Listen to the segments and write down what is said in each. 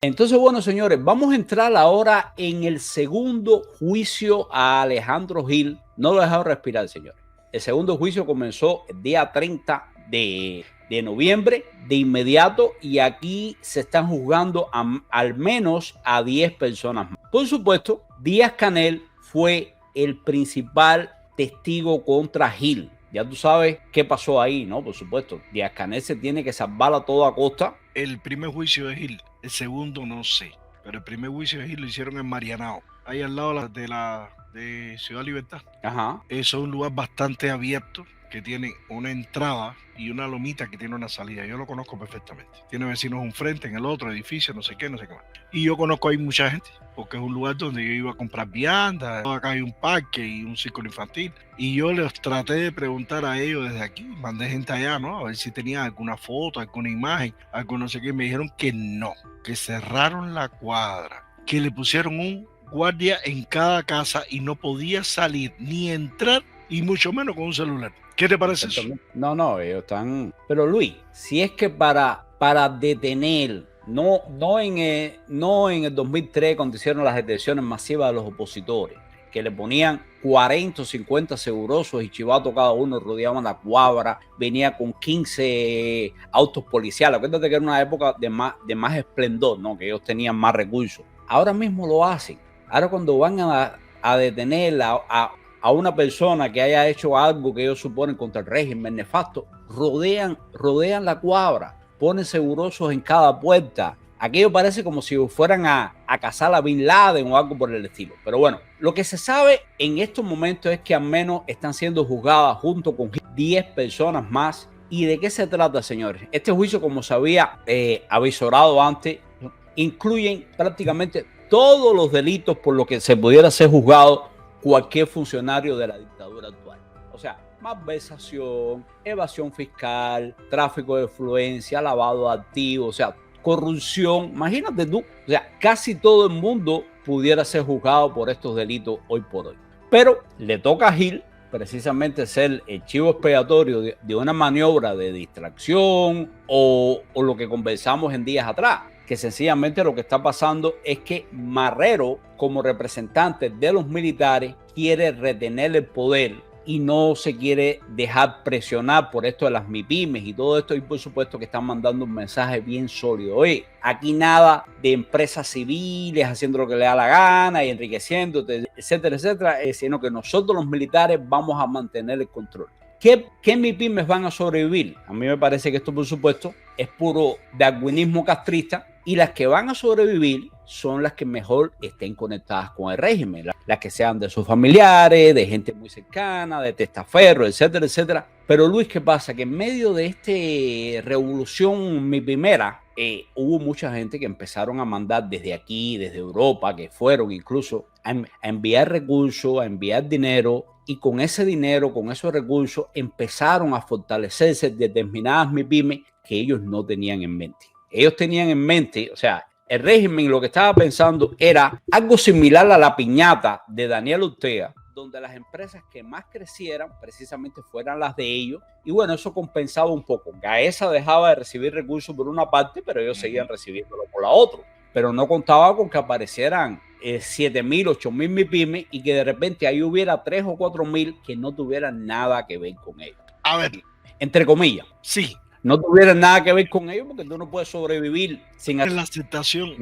Entonces, bueno, señores, vamos a entrar ahora en el segundo juicio a Alejandro Gil. No lo he dejado respirar, señores. El segundo juicio comenzó el día 30 de noviembre de inmediato y aquí se están juzgando al menos a 10 personas más. Por supuesto, Díaz-Canel fue el principal testigo contra Gil. Ya tú sabes qué pasó ahí, ¿no? Por supuesto, Díaz-Canel se tiene que salvar a toda costa. El primer juicio de Gil, el segundo no sé, pero el primer juicio de Gil lo hicieron en Marianao, ahí al lado de Ciudad Libertad. Ajá. Eso es un lugar bastante abierto que tiene una entrada y una lomita que tiene una salida. Yo lo conozco perfectamente. Tiene vecinos un frente, en el otro edificio, no sé qué más. Y yo conozco ahí mucha gente, porque es un lugar donde yo iba a comprar viandas. Acá hay un parque y un círculo infantil. Y yo les traté de preguntar a ellos desde aquí, mandé gente allá, ¿no? A ver si tenían alguna foto, alguna imagen, algo no sé qué. Me dijeron que no, que cerraron la cuadra, que le pusieron un guardia en cada casa y no podía salir ni entrar y mucho menos con un celular. ¿Qué te parece eso? No, ellos están... Pero Luis, si es que para detener, no en el 2003 cuando hicieron las detenciones masivas de los opositores, que le ponían 40 o 50 segurosos y chivatos cada uno, rodeaban la cuadra, venía con 15 autos policiales. Acuérdate que era una época de más esplendor, ¿no? Que ellos tenían más recursos. Ahora mismo lo hacen. Ahora cuando van a detener a una persona que haya hecho algo que ellos suponen contra el régimen nefasto, rodean la cuadra, ponen segurosos en cada puerta. Aquello parece como si fueran a cazar a Bin Laden o algo por el estilo. Pero bueno, lo que se sabe en estos momentos es que al menos están siendo juzgadas junto con 10 personas más. ¿Y de qué se trata, señores? Este juicio, como se había avisorado antes, incluyen prácticamente todos los delitos por los que se pudiera ser juzgado cualquier funcionario de la dictadura actual. O sea, malversación, evasión fiscal, tráfico de influencia, lavado de activos, o sea, corrupción. Imagínate tú, o sea, casi todo el mundo pudiera ser juzgado por estos delitos hoy por hoy. Pero le toca a Gil precisamente ser el chivo expiatorio de una maniobra de distracción o lo que conversamos en días atrás, que sencillamente lo que está pasando es que Marrero, como representante de los militares, quiere retener el poder y no se quiere dejar presionar por esto de las MIPYMES y todo esto, y por supuesto que están mandando un mensaje bien sólido. Oye, aquí nada de empresas civiles haciendo lo que le da la gana y enriqueciéndote, etcétera, etcétera, sino que nosotros los militares vamos a mantener el control. ¿Qué MIPYMES van a sobrevivir? A mí me parece que esto, por supuesto, es puro darwinismo castrista, y las que van a sobrevivir son las que mejor estén conectadas con el régimen, las que sean de sus familiares, de gente muy cercana, de testaferros, etcétera, etcétera. Pero Luis, ¿qué pasa? Que en medio de esta revolución MIPYMERA, hubo mucha gente que empezaron a mandar desde aquí, desde Europa, que fueron incluso a enviar recursos, a enviar dinero, y con ese dinero, con esos recursos, empezaron a fortalecerse determinadas MIPYMES que ellos no tenían en mente. Ellos tenían en mente, o sea, el régimen lo que estaba pensando era algo similar a la piñata de Daniel Ortega, donde las empresas que más crecieran precisamente fueran las de ellos, y bueno, eso compensaba un poco. Gaesa dejaba de recibir recursos por una parte, pero ellos seguían recibiéndolo por la otra. Pero no contaba con que aparecieran 7.000, 8.000 MIPYMES y que de repente ahí hubiera 3 o 4.000 que no tuvieran nada que ver con ellos. A ver, entre comillas. Sí. No tuvieran nada que ver con ellos porque tú no puedes sobrevivir sin la aceptación.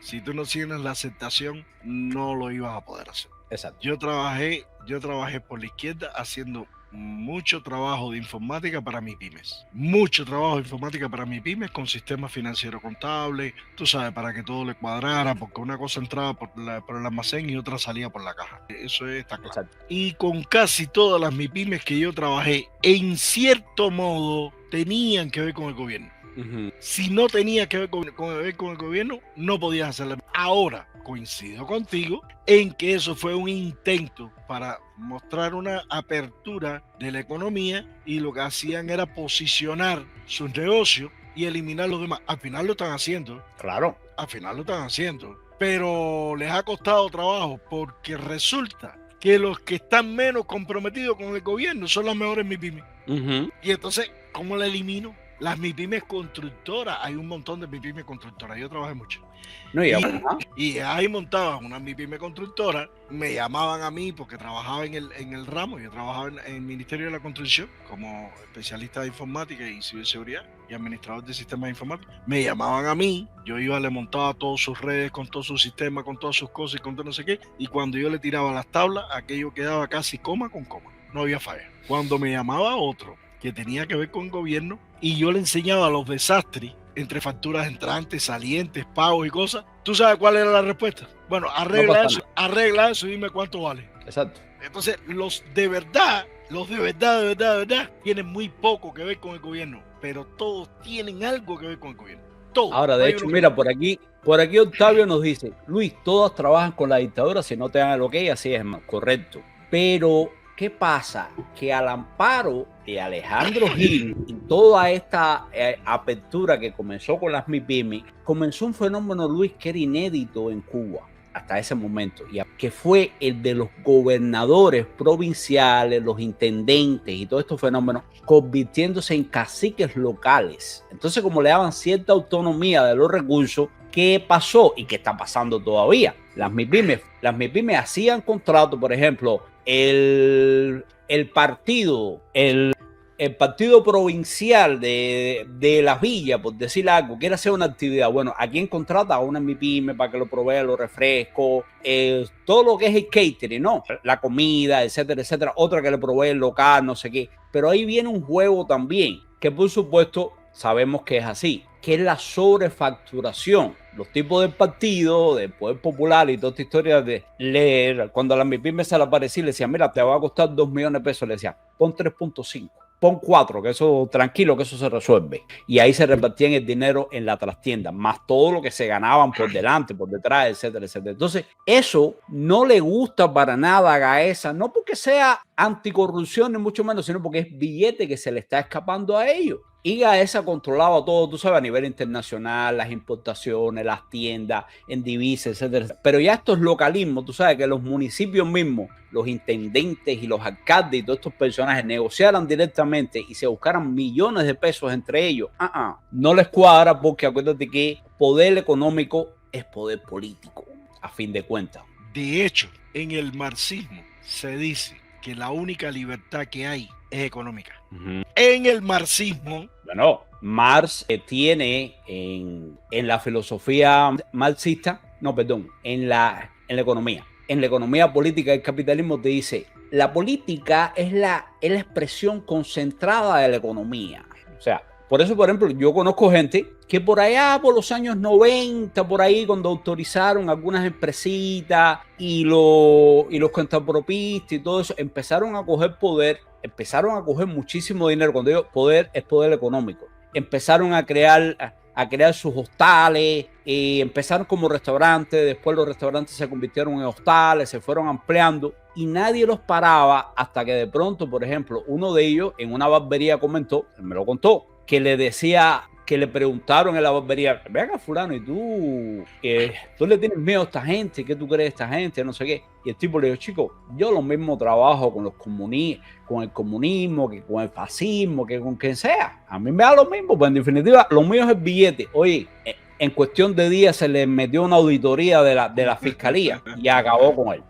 Si tú no tienes la aceptación, no lo ibas a poder hacer. Exacto. Yo trabajé por la izquierda haciendo mucho trabajo de informática para MIPYMES. Mucho trabajo de informática para MIPYMES con sistemas financieros contables, tú sabes, para que todo le cuadrara, porque una cosa entraba por el almacén y otra salía por la caja. Eso está claro. Exacto. Y con casi todas las MIPYMES que yo trabajé, en cierto modo, tenían que ver con el gobierno. Si no tenía que ver con el gobierno, no podías hacerlo. Ahora, coincido contigo en que eso fue un intento para mostrar una apertura de la economía y lo que hacían era posicionar sus negocios y eliminar los demás. Al final lo están haciendo. Claro. Al final lo están haciendo. Pero les ha costado trabajo porque resulta que los que están menos comprometidos con el gobierno son las mejores MIPYMES. Y entonces, ¿cómo la elimino? Las MIPYMES constructoras, hay un montón de MIPYMES constructoras, yo trabajé mucho. No, Y ahí montaban una MIPYME constructora, me llamaban a mí porque trabajaba en el ramo, yo trabajaba en el Ministerio de la Construcción como especialista de informática y ciberseguridad y administrador de sistemas informáticos. Me llamaban a mí, yo iba, le montaba todas sus redes, con todo su sistema, con todas sus cosas y con todo no sé qué, y cuando yo le tiraba las tablas, aquello quedaba casi coma con coma, no había falla. Cuando me llamaba otro que tenía que ver con el gobierno y yo le enseñaba los desastres entre facturas entrantes, salientes, pagos y cosas, ¿tú sabes cuál era la respuesta? Bueno, arregla eso y dime cuánto vale. Exacto. Entonces, los de verdad, de verdad, tienen muy poco que ver con el gobierno, pero todos tienen algo que ver con el gobierno. Todos. Ahora, de hecho, mira, por aquí Octavio nos dice, Luis, todos trabajan con la dictadura si no te dan el ok, así es, correcto. Pero ¿qué pasa? Que al amparo de Alejandro Gil y toda esta apertura que comenzó con las MIPYME, comenzó un fenómeno, Luis, que era inédito en Cuba hasta ese momento, y que fue el de los gobernadores provinciales, los intendentes y todos estos fenómenos convirtiéndose en caciques locales. Entonces, como le daban cierta autonomía de los recursos, ¿qué pasó? Y qué está pasando todavía. Las MIPYME hacían contratos, por ejemplo, el partido provincial de Las Villas, por decir algo, quiere hacer una actividad. Bueno, ¿a quién contrata? A una MIPYME para que lo provea los refrescos, todo lo que es el catering, ¿no? La comida, etcétera, etcétera. Otra que le provee el local, no sé qué. Pero ahí viene un juego también, que por supuesto sabemos que es así, que es la sobrefacturación. Los tipos del partido, del Poder Popular y toda esta historia de leer, cuando a la MIPYME se le aparecía y le decía, mira, te va a costar 2 millones de pesos, le decía, pon 3.5. Pon 4, que eso, tranquilo, que eso se resuelve. Y ahí se repartían el dinero en la trastienda, más todo lo que se ganaban por delante, por detrás, etcétera, etcétera. Entonces, eso no le gusta para nada a Gaesa, no porque sea anticorrupción ni mucho menos, sino porque es billete que se le está escapando a ellos. Y Gaesa controlaba todo, tú sabes, a nivel internacional, las importaciones, las tiendas, en divisas, etcétera. Pero ya estos localismos, tú sabes que los municipios mismos, los intendentes y los alcaldes y todos estos personajes negociaran directamente y se buscaran millones de pesos entre ellos, no les cuadra, porque acuérdate que poder económico es poder político, a fin de cuentas. De hecho, en el marxismo se dice que la única libertad que hay es económica. En el marxismo. Bueno, Marx tiene en la filosofía marxista, en la economía. En la economía política del capitalismo te dice, la política es la expresión concentrada de la economía. O sea, por eso, por ejemplo, yo conozco gente que por allá, por los años 90, por ahí, cuando autorizaron algunas empresitas y los cuentapropistas y todo eso, empezaron a coger poder, empezaron a coger muchísimo dinero. Cuando digo poder, es poder económico. Empezaron a crear sus hostales, empezaron como restaurantes, después los restaurantes se convirtieron en hostales, se fueron ampliando y nadie los paraba hasta que de pronto, por ejemplo, uno de ellos en una barbería comentó, me lo contó, que le decía, que le preguntaron en la barbería, venga fulano, ¿y tú le tienes miedo a esta gente? ¿Qué tú crees de esta gente? No sé qué. Y el tipo le dijo, chico, yo lo mismo trabajo con con el comunismo, que con el fascismo, que con quien sea. A mí me da lo mismo, pues en definitiva, lo mío es el billete. Oye, en cuestión de días se le metió una auditoría de la fiscalía y acabó con él.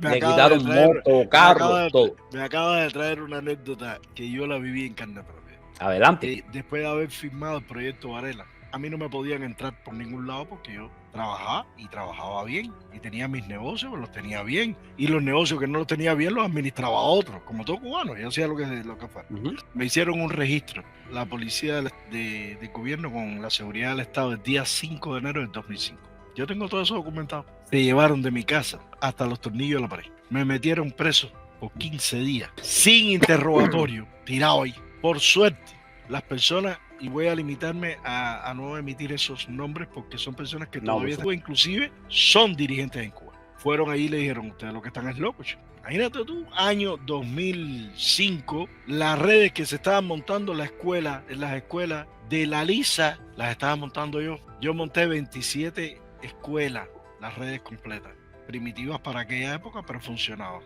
Le quitaron motos, carros, todo. Me acaba de traer una anécdota que yo la viví en carne propia. Adelante. Después de haber firmado el proyecto Varela, a mí no me podían entrar por ningún lado porque yo trabajaba y trabajaba bien y tenía mis negocios, los tenía bien, y los negocios que no los tenía bien los administraba otros, como todo cubano. Yo hacía lo que fue. Me hicieron un registro, la policía del gobierno con la seguridad del Estado, el día 5 de enero del 2005. Yo tengo todo eso documentado. Se llevaron de mi casa hasta los tornillos de la pared. Me metieron preso por 15 días, sin interrogatorio, tirado ahí. Por suerte, las personas, y voy a limitarme a no emitir esos nombres porque son personas que todavía, inclusive, son dirigentes en Cuba. Fueron ahí y le dijeron, ustedes lo que están es locos. Imagínate tú, año 2005, las redes que se estaban montando en las escuelas de la LISA, las estaba montando yo. Yo monté 27 escuelas, las redes completas, primitivas para aquella época, pero funcionaban.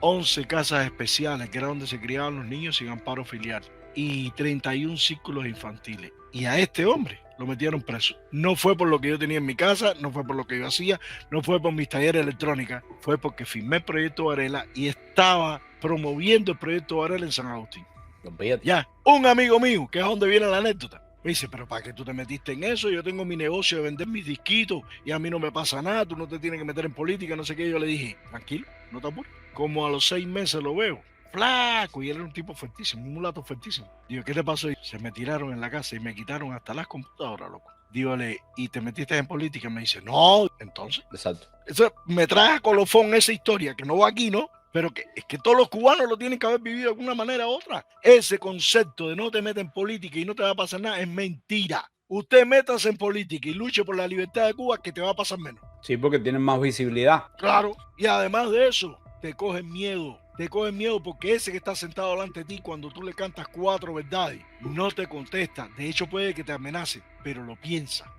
11 casas especiales, que era donde se criaban los niños sin amparo filial. y 31 círculos infantiles. Y a este hombre lo metieron preso. No fue por lo que yo tenía en mi casa, no fue por lo que yo hacía, no fue por mis talleres electrónicos, fue porque firmé el proyecto Varela y estaba promoviendo el proyecto Varela en San Agustín. Ya, un amigo mío, que es donde viene la anécdota, me dice, pero ¿para qué tú te metiste en eso? Yo tengo mi negocio de vender mis disquitos y a mí no me pasa nada, tú no te tienes que meter en política, no sé qué. Yo le dije, tranquilo, no te apures. Como a los 6 meses lo veo, flaco, y él era un tipo fuertísimo, un mulato fuertísimo. Digo, ¿qué te pasó? Y se me tiraron en la casa y me quitaron hasta las computadoras, loco. Dígale, ¿y te metiste en política? Me dice, no, entonces. Exacto. Eso me trae a colofón esa historia, que no va aquí, ¿no? Pero que es que todos los cubanos lo tienen que haber vivido de alguna manera u otra. Ese concepto de no te metes en política y no te va a pasar nada es mentira. Usted métase en política y luche por la libertad de Cuba, que te va a pasar menos. Sí, porque tienen más visibilidad. Claro, y además de eso, te cogen miedo. Te cogen miedo porque ese que está sentado delante de ti, cuando tú le cantas 4 verdades, no te contesta. De hecho, puede que te amenace, pero lo piensa.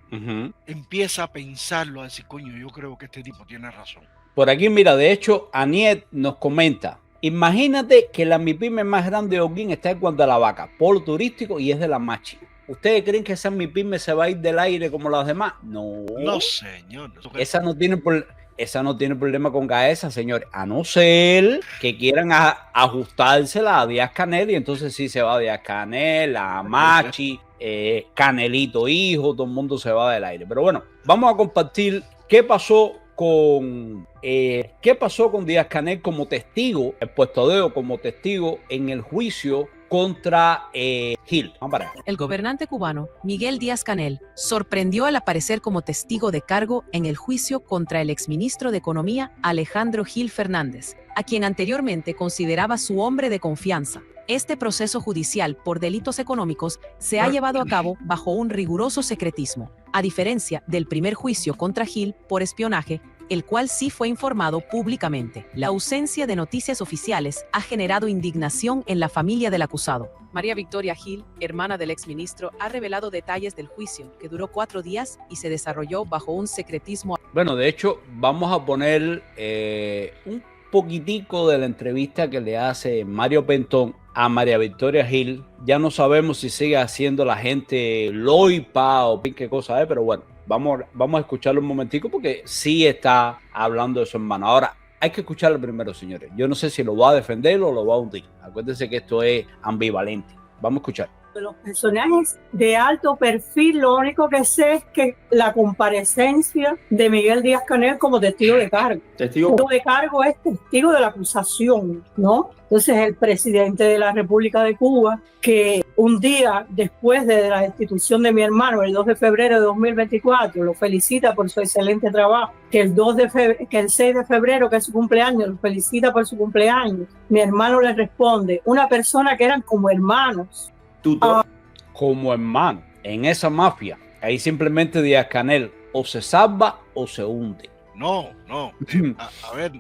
Empieza a pensarlo, a decir, coño, yo creo que este tipo tiene razón. Por aquí, mira, de hecho, Aniet nos comenta, imagínate que la MIPYME más grande de Holguín está en Guadalavaca, polo turístico, y es de la Machi. ¿Ustedes creen que esa MIPYME se va a ir del aire como las demás? No. No, señor. Esa no tiene problema con Gaesa, señores, a no ser que quieran ajustársela a Díaz Canel, y entonces sí se va a Díaz Canel, a Machi, Canelito hijo, todo el mundo se va del aire. Pero bueno, vamos a compartir qué pasó con Díaz Canel como testigo, el puesto dedo como testigo en el juicio contra Gil. El gobernante cubano Miguel Díaz-Canel sorprendió al aparecer como testigo de cargo en el juicio contra el exministro de Economía Alejandro Gil Fernández, a quien anteriormente consideraba su hombre de confianza. Este proceso judicial por delitos económicos se ha llevado a cabo bajo un riguroso secretismo, a diferencia del primer juicio contra Gil por espionaje, el cual sí fue informado públicamente. La ausencia de noticias oficiales ha generado indignación en la familia del acusado. María Victoria Gil, hermana del exministro, ha revelado detalles del juicio, que duró 4 días y se desarrolló bajo un secretismo. Bueno, de hecho, vamos a poner un poquitico de la entrevista que le hace Mario Pentón a María Victoria Gil. Ya no sabemos si sigue haciendo la gente loipa o qué cosa es, pero bueno, vamos a escucharlo un momentico porque sí está hablando de su hermano. Ahora, hay que escucharlo primero, señores. Yo no sé si lo va a defender o lo va a hundir. Acuérdense que esto es ambivalente. Vamos a escuchar. De los personajes de alto perfil, lo único que sé es que la comparecencia de Miguel Díaz-Canel como testigo de cargo. Testigo de cargo es testigo de la acusación, ¿no? Entonces el presidente de la República de Cuba, que un día después de la destitución de mi hermano, el 2 de febrero de 2024, lo felicita por su excelente trabajo, que el 6 de febrero, que es su cumpleaños, lo felicita por su cumpleaños. Mi hermano le responde, una persona que eran como hermanos. Como hermano en esa mafia, ahí simplemente Díaz-Canel o se salva o se hunde. No. A ver,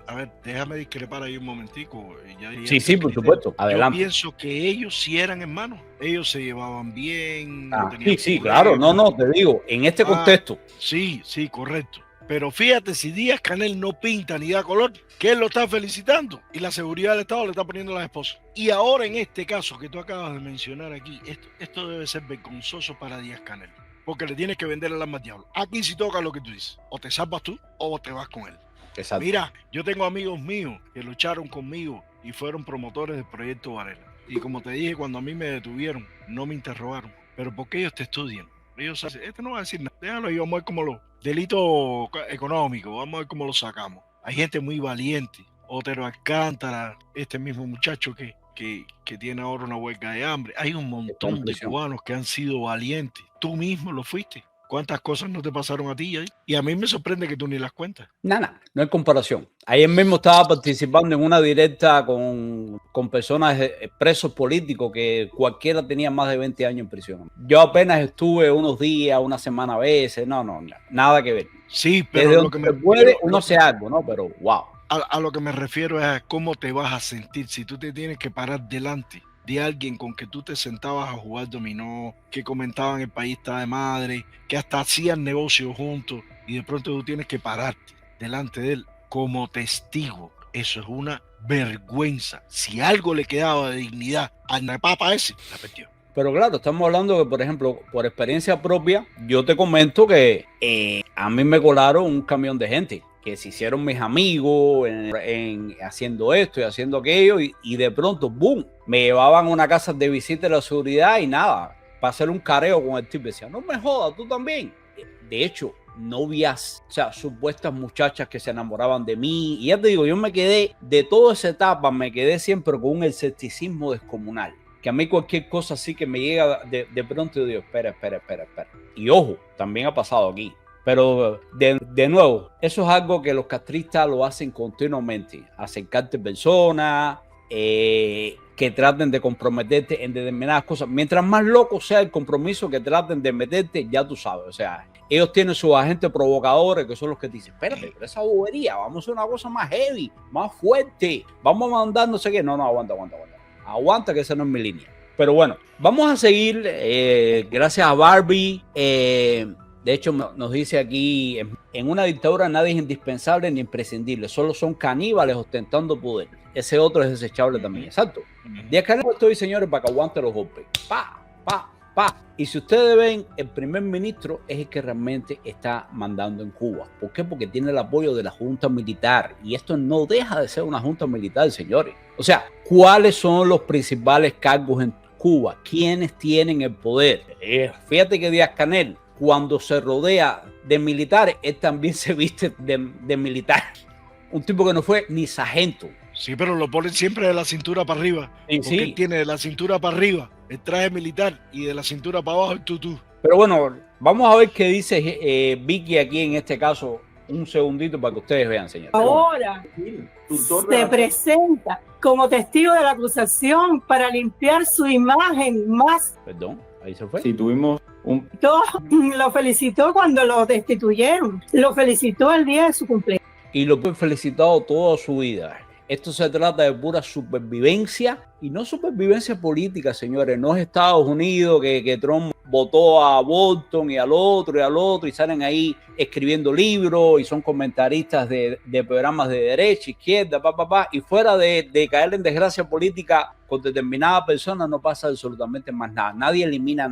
déjame discrepar ahí un momentico. Sí, por supuesto. Adelante. Yo pienso que ellos sí eran hermanos. Ellos se llevaban bien. Sí, claro. No, te digo, en este contexto. Sí, correcto. Pero fíjate, si Díaz-Canel no pinta ni da color, que él lo está felicitando y la seguridad del Estado le está poniendo a las esposas. Y ahora en este caso que tú acabas de mencionar aquí, esto debe ser vergonzoso para Díaz-Canel, porque le tienes que vender el alma al diablo. Aquí sí toca lo que tú dices, o te salvas tú o te vas con él. Exacto. Mira, yo tengo amigos míos que lucharon conmigo y fueron promotores del proyecto Varela. Y como te dije, cuando a mí me detuvieron, no me interrogaron, pero porque ellos te estudian. Ellos dicen, este no va a decir nada, déjalo y vamos a ver cómo lo... Delito económico, vamos a ver cómo lo sacamos. Hay gente muy valiente. Otero Alcántara, este mismo muchacho que tiene ahora una huelga de hambre. Hay un montón de cubanos que han sido valientes. Tú mismo lo fuiste. ¿Cuántas cosas no te pasaron a ti? Y a mí me sorprende que tú ni las cuentas. Nada, no hay comparación. Ayer mismo estaba participando en una directa con personas presos políticos que cualquiera tenía más de 20 años en prisión. Yo apenas estuve unos días, una semana a veces. No, nada que ver. Sí, pero desde lo que me puede, uno hace algo, ¿no? Pero wow. A lo que me refiero es a cómo te vas a sentir si tú te tienes que parar delante de alguien con que tú te sentabas a jugar dominó, que comentaban el país está de madre, que hasta hacían negocios juntos y de pronto tú tienes que pararte delante de él como testigo. Eso es una vergüenza. Si algo le quedaba de dignidad al papa ese, la perdió. Pero claro, estamos hablando que, por ejemplo, por experiencia propia, yo te comento que a mí me colaron un camión de gente que se hicieron mis amigos en haciendo esto y haciendo aquello y de pronto, ¡boom!, me llevaban a una casa de visita de la seguridad y nada, para hacer un careo con el tipo. Decía, no me jodas, tú también. De hecho, novias, o sea, supuestas muchachas que se enamoraban de mí. Y ya te digo, yo me quedé, de toda esa etapa, me quedé siempre con un escepticismo descomunal. Que a mí cualquier cosa así que me llega de pronto, yo digo, espera. Y ojo, también ha pasado aquí. Pero de nuevo, eso es algo que los castristas lo hacen continuamente. Acercarte personas, que traten de comprometerte en determinadas cosas. Mientras más loco sea el compromiso que traten de meterte, ya tú sabes. O sea, ellos tienen sus agentes provocadores que son los que te dicen, espérate, pero esa bobería, vamos a hacer una cosa más heavy, más fuerte. Vamos a mandar no sé qué. No, aguanta. Aguanta, que esa no es mi línea. Pero bueno, vamos a seguir. Gracias a Barbie. De hecho, nos dice aquí, en una dictadura nadie es indispensable ni imprescindible. Solo son caníbales ostentando poder. Ese otro es desechable también. Exacto. Díaz-Canel estoy, señores, para que aguante los golpes. Pa. Y si ustedes ven, el primer ministro es el que realmente está mandando en Cuba. ¿Por qué? Porque tiene el apoyo de la junta militar. Y esto no deja de ser una junta militar, señores. O sea, ¿cuáles son los principales cargos en Cuba? ¿Quiénes tienen el poder? Fíjate que Díaz-Canel, cuando se rodea de militares, él también se viste de militar. Un tipo que no fue ni sargento. Sí, pero lo ponen siempre de la cintura para arriba. Sí, porque él tiene de la cintura para arriba el traje militar y de la cintura para abajo el tutú. Pero bueno, vamos a ver qué dice Vicky aquí en este caso. Un segundito para que ustedes vean, señor. Ahora se presenta como testigo de la acusación para limpiar su imagen más. Perdón, ahí se fue. Sí, tuvimos un... Lo felicitó cuando lo destituyeron. Lo felicitó el día de su cumpleaños. Y lo he felicitado toda su vida. Esto se trata de pura supervivencia y no supervivencia política, señores. No es Estados Unidos que Trump votó a Bolton y al otro y salen ahí escribiendo libros y son comentaristas de programas de derecha, izquierda, y fuera de caer en desgracia política con determinada persona no pasa absolutamente más nada. Nadie elimina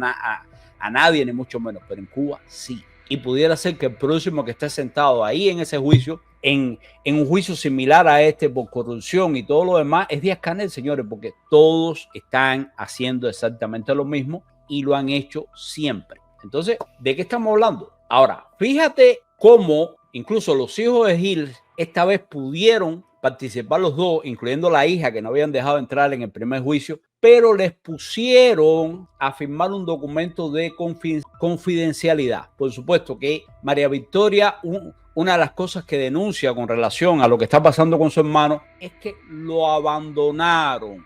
a nadie, ni mucho menos, pero en Cuba sí. Y pudiera ser que el próximo que esté sentado ahí en ese juicio, en un juicio similar a este por corrupción y todo lo demás, es Díaz-Canel, señores, porque todos están haciendo exactamente lo mismo y lo han hecho siempre. Entonces, ¿de qué estamos hablando? Ahora, fíjate cómo incluso los hijos de Gil esta vez pudieron participar los dos, incluyendo la hija que no habían dejado entrar en el primer juicio, pero les pusieron a firmar un documento de confidencialidad. Por supuesto que María Victoria, una de las cosas que denuncia con relación a lo que está pasando con su hermano es que lo abandonaron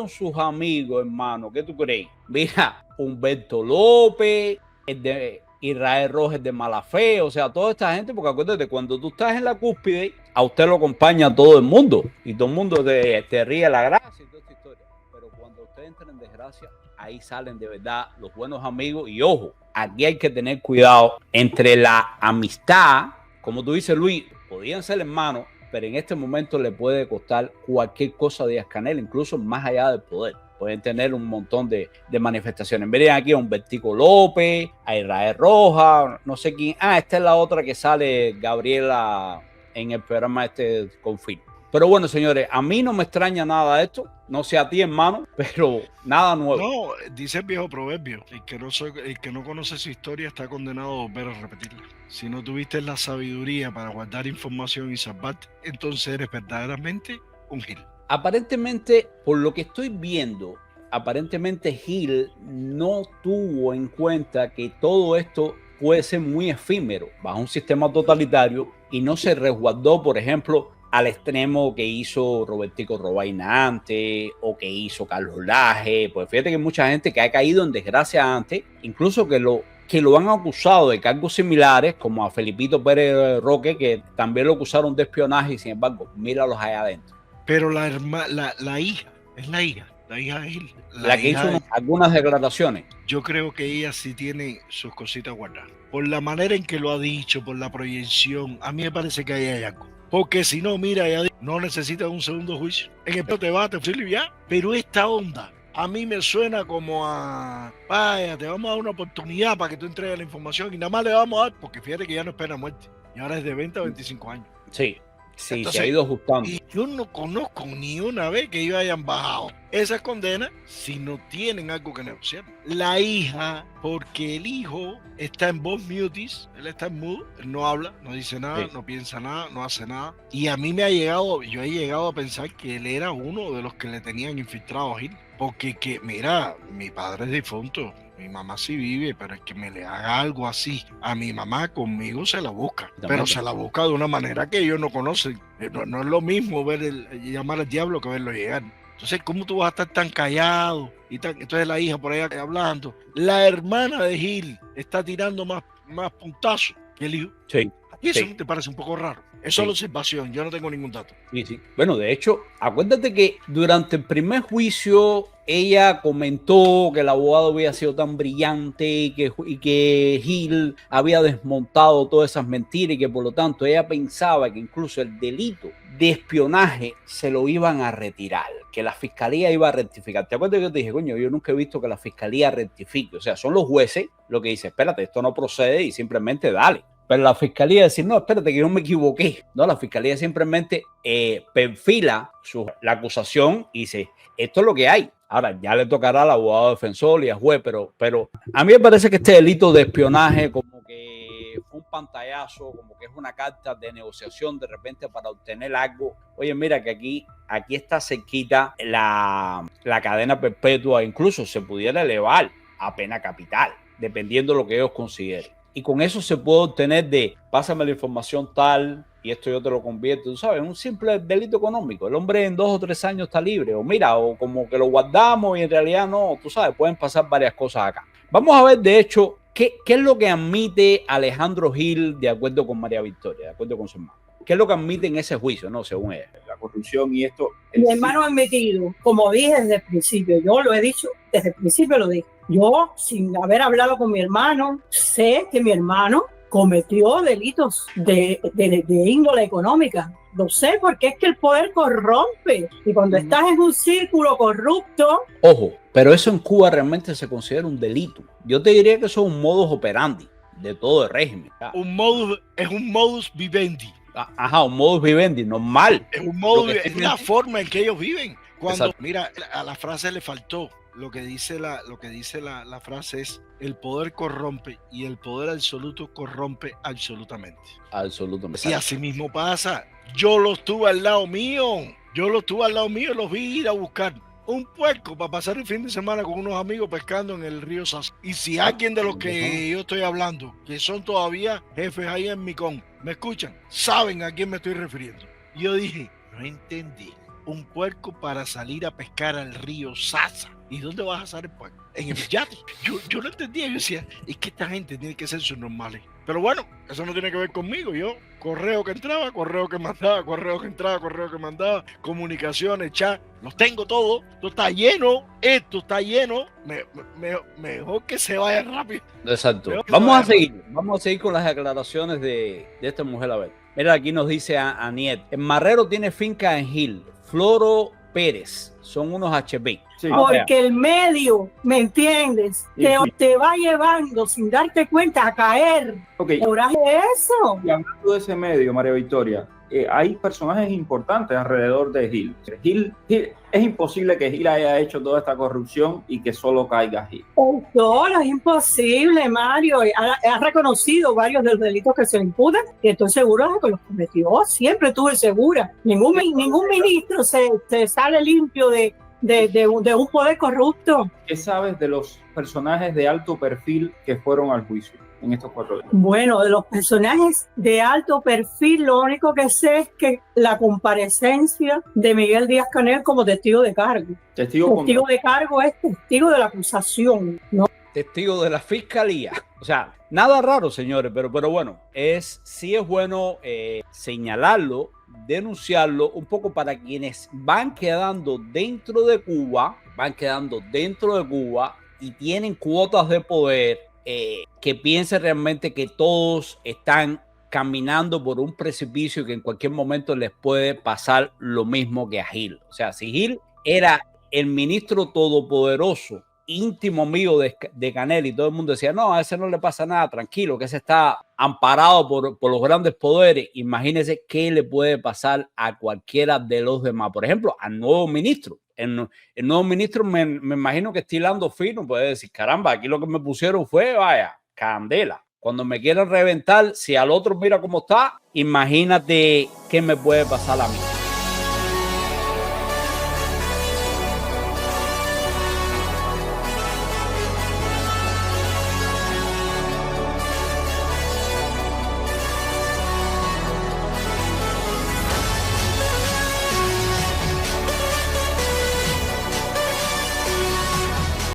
sus amigos, hermano. ¿Qué tú crees? Mira, Humberto López, el de Israel Rojas de mala fe, o sea, toda esta gente, porque acuérdate, cuando tú estás en la cúspide, a usted lo acompaña todo el mundo y todo el mundo te ríe la gracia y toda esta historia. Pero cuando usted entra en desgracia, ahí salen de verdad los buenos amigos. Y ojo, aquí hay que tener cuidado entre la amistad, como tú dices, Luis, podían ser hermanos, pero en este momento le puede costar cualquier cosa a Díaz-Canel, incluso más allá del poder. Pueden tener un montón de manifestaciones. Miren aquí a Humbertico López, a Israel Rojas, no sé quién. Esta es la otra que sale Gabriela en el programa con Phil. Pero bueno, señores, a mí no me extraña nada esto. No sé a ti, hermano, pero nada nuevo. No, dice el viejo proverbio, el que no conoce su historia está condenado a volver a repetirla. Si no tuviste la sabiduría para guardar información y salvarte, entonces eres verdaderamente un Gil. Aparentemente, por lo que estoy viendo, aparentemente Gil no tuvo en cuenta que todo esto puede ser muy efímero bajo un sistema totalitario y no se resguardó, por ejemplo, al extremo que hizo Robertico Robaina antes o que hizo Carlos Laje. Pues fíjate que hay mucha gente que ha caído en desgracia antes, incluso que lo han acusado de cargos similares, como a Felipito Pérez Roque, que también lo acusaron de espionaje y sin embargo, míralos allá adentro. Pero la hija de Gil. La que hizo algunas declaraciones. Yo creo que ella sí tiene sus cositas guardadas. Por la manera en que lo ha dicho, por la proyección, a mí me parece que ahí hay algo. Porque si no, mira, ya no necesitas un segundo juicio. En el te vas, te sirve ya. Pero esta onda a mí me suena como a, vaya, te vamos a dar una oportunidad para que tú entregues la información y nada más le vamos a dar, porque fíjate que ya no es pena muerte. Y ahora es de 20 a 25 años. Sí. Sí, Entonces, se ha ido ajustando. Y yo no conozco ni una vez que ellos hayan bajado esas condenas si no tienen algo que negociar. La hija, porque el hijo está en voz mutis, él está en mudo, él no habla, no dice nada, Sí. no piensa nada, no hace nada. Y a mí me ha llegado, yo he llegado a pensar que él era uno de los que le tenían infiltrado a Gil. Porque mira, mi padre es difunto. Mi mamá sí vive, pero es que me le haga algo así a mi mamá, conmigo se la busca. Pero se la busca de una manera que ellos no conocen. No es lo mismo llamar al diablo que verlo llegar. Entonces, ¿cómo tú vas a estar tan callado? Entonces la hija por ahí hablando. La hermana de Gil está tirando más puntazos que el hijo. Sí. ¿Y eso Sí. no te parece un poco raro? Eso es la observación, yo no tengo ningún dato. Sí, sí. Bueno, de hecho, acuérdate que durante el primer juicio ella comentó que el abogado había sido tan brillante y que Gil había desmontado todas esas mentiras y que por lo tanto ella pensaba que incluso el delito de espionaje se lo iban a retirar, que la fiscalía iba a rectificar. ¿Te acuerdas que yo te dije, coño, yo nunca he visto que la fiscalía rectifique? O sea, son los jueces los que dicen, espérate, esto no procede y simplemente dale. Pero la fiscalía dice, no, espérate que yo me equivoqué. No, la fiscalía simplemente perfila la acusación y dice, esto es lo que hay. Ahora, ya le tocará al abogado defensor y al juez, pero a mí me parece que este delito de espionaje como que fue un pantallazo, como que es una carta de negociación de repente para obtener algo. Oye, mira que aquí está cerquita la cadena perpetua, incluso se pudiera elevar a pena capital, dependiendo de lo que ellos consideren. Y con eso se puede obtener de, pásame la información tal, y esto yo te lo convierto, tú sabes, en un simple delito económico. El hombre en 2 o 3 años está libre, o mira, o como que lo guardamos y en realidad no, tú sabes, pueden pasar varias cosas acá. Vamos a ver, de hecho, qué es lo que admite Alejandro Gil de acuerdo con María Victoria, de acuerdo con su hermano. ¿Qué es lo que admite en ese juicio, no? Según ella. La corrupción y esto. Mi hermano ha admitido, como dije desde el principio, yo lo he dicho, desde el principio lo dije. Yo, sin haber hablado con mi hermano, sé que mi hermano cometió delitos de índole económica. Lo sé porque es que el poder corrompe. Y cuando estás en un círculo corrupto... Ojo, pero eso en Cuba realmente se considera un delito. Yo te diría que eso es un modus operandi de todo el régimen. Es un modus vivendi. Ajá, un modus vivendi, normal. Es un modus, es la forma en que ellos viven. Cuando, exacto. Mira, a la frase le faltó. Lo que dice la frase es: el poder corrompe y el poder absoluto corrompe absolutamente. Absolutamente. Y así mismo pasa. Yo los tuve al lado mío. Los vi ir a buscar un puerco para pasar el fin de semana con unos amigos pescando en el río Sasa. Y si alguien de los que yo estoy hablando, que son todavía jefes ahí en Micón, me escuchan, saben a quién me estoy refiriendo. Y yo dije, no entendí. Un puerco para salir a pescar al río Sasa. ¿Y dónde vas a hacer el puerco? En el yate. Yo no entendía. Yo decía, es que esta gente tiene que ser subnormales. Pero bueno, eso no tiene que ver conmigo. Yo, correo que entraba, correo que mandaba, correo que entraba, correo que mandaba, comunicaciones, chat, los tengo todos. Esto está lleno. Mejor que se vaya rápido. Exacto. Vamos a seguir con las declaraciones de esta mujer. A ver, mira, aquí nos dice Aniet, el Marrero tiene finca en Gil, Floro Pérez, son unos HP. Sí. Porque el medio, ¿me entiendes? Te va llevando sin darte cuenta a caer. Ok. Coraje eso. Y hablando de ese medio, María Victoria, hay personajes importantes alrededor de Gil. Gil. Es imposible que Gil haya hecho toda esta corrupción y que solo caiga Gil. Solo es imposible, Mario. Ha reconocido varios de los delitos que se le imputan y estoy seguro de que los cometió. Siempre estuve segura. Ningún ministro se sale limpio de un poder corrupto. ¿Qué sabes de los personajes de alto perfil que fueron al juicio en estos 4 días? Bueno, de los personajes de alto perfil, lo único que sé es que la comparecencia de Miguel Díaz-Canel como testigo de cargo. Testigo de cargo es testigo de la acusación, ¿no? Testigo de la fiscalía. O sea, nada raro, señores, pero bueno, sí es bueno señalarlo, denunciarlo un poco para quienes van quedando dentro de Cuba y tienen cuotas de poder, que piensen realmente que todos están caminando por un precipicio que en cualquier momento les puede pasar lo mismo que a Gil. O sea, si Gil era el ministro todopoderoso, íntimo amigo de Canel, y todo el mundo decía, no, a ese no le pasa nada, tranquilo, que ese está amparado por los grandes poderes. Imagínense qué le puede pasar a cualquiera de los demás. Por ejemplo, al nuevo ministro. El nuevo ministro me imagino que está hilando fino, puede decir, caramba, aquí lo que me pusieron fue, vaya, candela. Cuando me quieran reventar, si al otro mira cómo está, imagínate qué me puede pasar a mí.